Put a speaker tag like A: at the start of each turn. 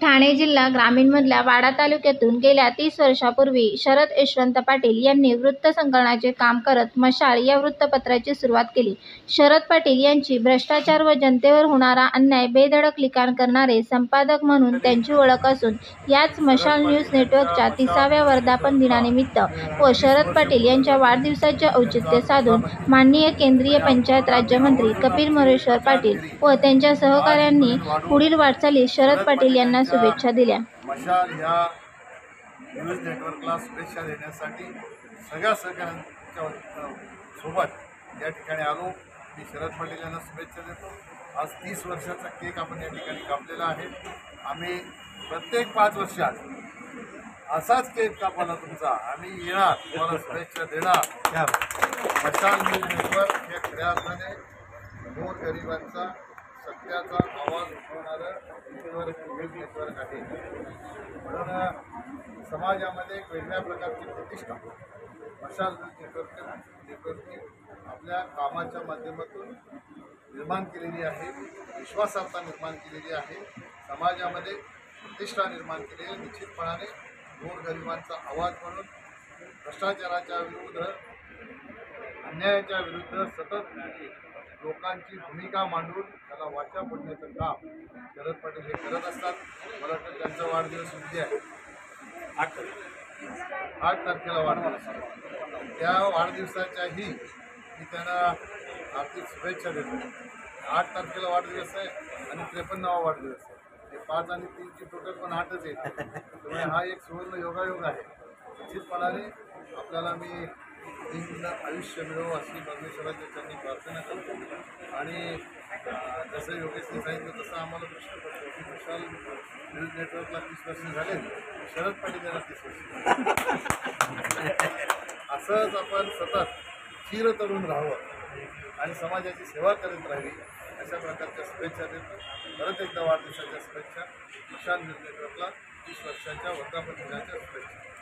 A: ठाणे जिल्हा ग्रामीणमधल्या वाडा तालुक्यातून गेल्या 30 वर्षांपूर्वी शरद यशवंत पाटील यांनी वृत्तसंकलनाचे काम करत मशाल या वृत्तपत्राची सुरुवात केली. शरद पाटील यांची भ्रष्टाचार व जनतेवर होणारा अन्याय बेधडक लिखाण करणारे संपादक म्हणून त्यांची ओळख असून याच मशाल न्यूज नेटवर्कच्या 30व्या वर्धापन दिनानिमित्त व शरद पाटील यांच्या वाढदिवसाचे औचित्य साधून माननीय केंद्रीय पंचायत राज्यमंत्री कपिल मोरेश्वर पाटील व त्यांच्या सहकाऱ्यांनी पुढील वाटचालीस शरद पाटील यांना शुभेच्छा दिल्या.
B: मशाल ह्या न्यूज नेटवर्कला शुभेच्छा देण्यासाठी सगळ्या सहकाऱ्यांच्या सोबत या ठिकाणी आलो. मी शरद पाटील यांना शुभेच्छा देतो. आज 30 वर्षाचा केक आपण या ठिकाणी कापलेला आहे. आम्ही प्रत्येक 5 वर्षात असाच केक कापायला तुमचा आम्ही येणार, तुम्हाला शुभेच्छा देणार. मशाल न्यूज नेटवर्क हे खऱ्या अर्थाने गोरगरिबांचा सत्याचा आवाज उठवणारं न्यूज नेटवर्क आहे. म्हणून समाजामध्ये एक वेगळ्या प्रकारची प्रतिष्ठा मशाल न्यूज नेटवर्कने आपल्या कामाच्या माध्यमातून निर्माण केलेली आहे. विश्वासार्हता निर्माण केलेली आहे. समाजामध्ये प्रतिष्ठा निर्माण केलेली आहे. निश्चितपणाने गोरगरिबांचा आवाज म्हणून भ्रष्टाचाराच्या विरुद्ध, अन्यायाच्या विरुद्ध सतत लोकांची भूमिका मांडून त्याला वाचा फोडण्याचं काम शरद पाटील हे करत असतात. मला वाटतं त्यांचा वाढदिवस उद्या आहे, 8 तारखेला वाढदिवस. त्या वाढदिवसाच्याही मी त्यांना हार्दिक शुभेच्छा देतो. 8 तारखेला वाढदिवस आहे आणि 53वा वाढदिवस आहे. हे 5 आणि 3ची टोटल पण 8च येते. त्यामुळे हा एक सुवर्ण योगायोग आहे. निश्चितपणाने आपल्याला मी आयुष्य मिळो अशी परमेश्वराच्या चरणी प्रार्थना करतो. आणि जसं योगेशने सांगितलं तसं आम्हाला प्रश्न पडतो की मशाल न्यूज नेटवर्कला 30 वर्ष झाले, शरद पाटील यांना 30 वर्ष. असंच आपण सतत चिरतरुण राहावं आणि समाजाची सेवा करत राहावी अशा प्रकारच्या शुभेच्छा देतो. परत एकदा वाढदिवसाच्या शुभेच्छा. मशाल न्यूज नेटवर्कला 30 वर्षाच्या वर्धापन दिनाच्या शुभेच्छा.